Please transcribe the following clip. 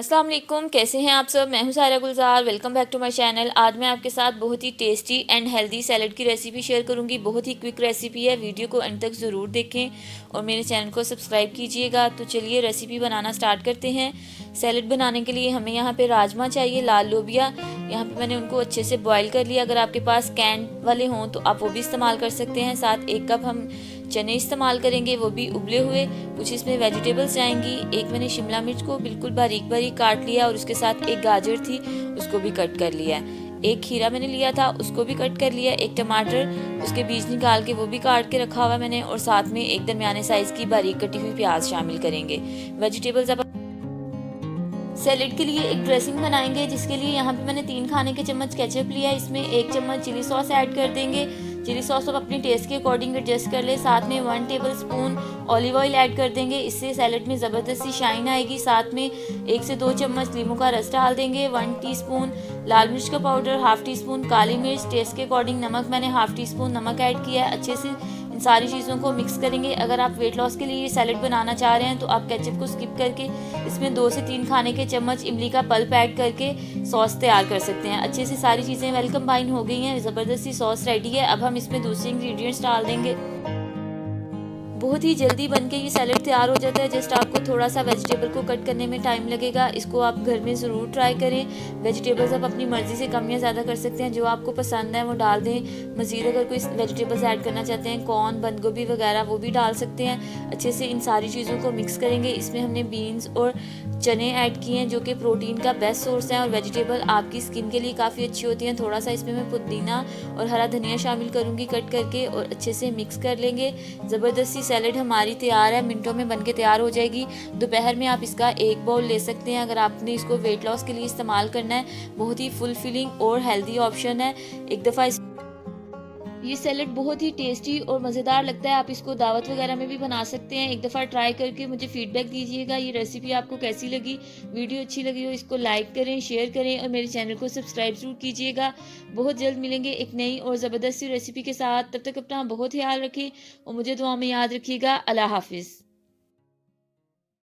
अस्सलाम वालेकुम, कैसे हैं आप सब। मैं हूं Sara Gulzar. Welcome back to my channel. आज मैं आपके साथ बहुत ही टेस्टी एंड हेल्दी सैलड की रेसिपी शेयर करूंगी। बहुत ही क्विक रेसिपी है, वीडियो को अंत तक ज़रूर देखें और मेरे चैनल को सब्सक्राइब कीजिएगा। तो चलिए रेसिपी बनाना स्टार्ट करते हैं। सैलड बनाने के लिए हमें यहाँ पे राजमा चाहिए, लाल लोबिया। यहाँ पे मैंने उनको अच्छे से बॉयल कर लिया। अगर आपके पास कैन वाले हों तो आप वो भी इस्तेमाल कर सकते हैं। साथ 1 कप हम चने इस्तेमाल करेंगे, वो भी उबले हुए। कुछ इसमें वेजिटेबल्स जाएंगी। एक मैंने शिमला मिर्च को बिल्कुल बारीक बारीक काट लिया और उसके साथ एक गाजर थी, उसको भी कट कर लिया। एक खीरा मैंने लिया था, उसको भी कट कर लिया। एक टमाटर, उसके बीज निकाल के वो भी काट के रखा हुआ है मैंने। और साथ में एक दरमियाने साइज की बारीक कटी हुई प्याज शामिल करेंगे। वेजिटेबल्स अब सैलेड के लिए एक ड्रेसिंग बनाएंगे, जिसके लिए यहाँ पे मैंने 3 खाने के चम्मच केचप लिया। इसमें 1 चम्मच चिली सॉस ऐड कर देंगे। चिली सॉस आप अपनी टेस्ट के अकॉर्डिंग एडजस्ट कर ले। साथ में 1 table spoon olive oil add कर देंगे, इससे सैलेड में ज़बरदस्ती शाइन आएगी। साथ में 1 से 2 चम्मच नींबू का रस डाल देंगे। 1 टीस्पून लाल मिर्च का पाउडर, हाफ टी स्पून काली मिर्च, टेस्ट के अकॉर्डिंग नमक, मैंने हाफ टी स्पून नमक ऐड किया है। अच्छे से इन सारी चीज़ों को मिक्स करेंगे। अगर आप वेट लॉस के लिए सैलेड बनाना चाह रहे हैं तो आप केचप को स्किप करके इसमें 2 से 3 खाने के चम्मच इमली का पल्प ऐड करके सॉस तैयार कर सकते हैं। अच्छे से सारी चीज़ें वेल कंबाइन हो गई हैं, ज़बरदस्ती सॉस रेडी है। अब हम इसमें दूसरे इंग्रेडिएंट्स डाल देंगे। बहुत ही जल्दी बनके ये सैलेड तैयार हो जाता है। जस्ट आपको थोड़ा सा वेजिटेबल को कट करने में टाइम लगेगा। इसको आप घर में ज़रूर ट्राई करें। वेजिटेबल्स आप अपनी मर्ज़ी से कम या ज़्यादा कर सकते हैं, जो आपको पसंद है वो डाल दें। मज़ीद अगर कोई वेजिटेबल्स ऐड करना चाहते हैं, कॉर्न, बंद गोभी वगैरह, वो भी डाल सकते हैं। अच्छे से इन सारी चीज़ों को मिक्स करेंगे। इसमें हमने बीन्स और चने ऐड किए हैं, जो कि प्रोटीन का बेस्ट सोर्स है। और वेजिटेबल आपकी स्किन के लिए काफ़ी अच्छी होती हैं। थोड़ा सा इसमें मैं पुदीना और हरा धनिया शामिल करूँगी कट करके, और अच्छे से मिक्स कर लेंगे। ज़बरदस्ती सैलेड हमारी तैयार है, मिनटों में बनके तैयार हो जाएगी। दोपहर में आप इसका 1 बाउल ले सकते हैं। अगर आपने इसको वेट लॉस के लिए इस्तेमाल करना है, बहुत ही फुलफिलिंग और हेल्दी ऑप्शन है। एक दफ़ा ये सैलेड बहुत ही टेस्टी और मज़ेदार लगता है। आप इसको दावत वगैरह में भी बना सकते हैं। एक दफ़ा ट्राई करके मुझे फीडबैक दीजिएगा। ये रेसिपी आपको कैसी लगी। वीडियो अच्छी लगी हो इसको लाइक करें, शेयर करें और मेरे चैनल को सब्सक्राइब जरूर कीजिएगा। बहुत जल्द मिलेंगे एक नई और ज़बरदस्त रेसिपी के साथ। तब तक अपना बहुत ख्याल रखें और मुझे दुआ में याद रखिएगा। अल्लाह हाफिज़।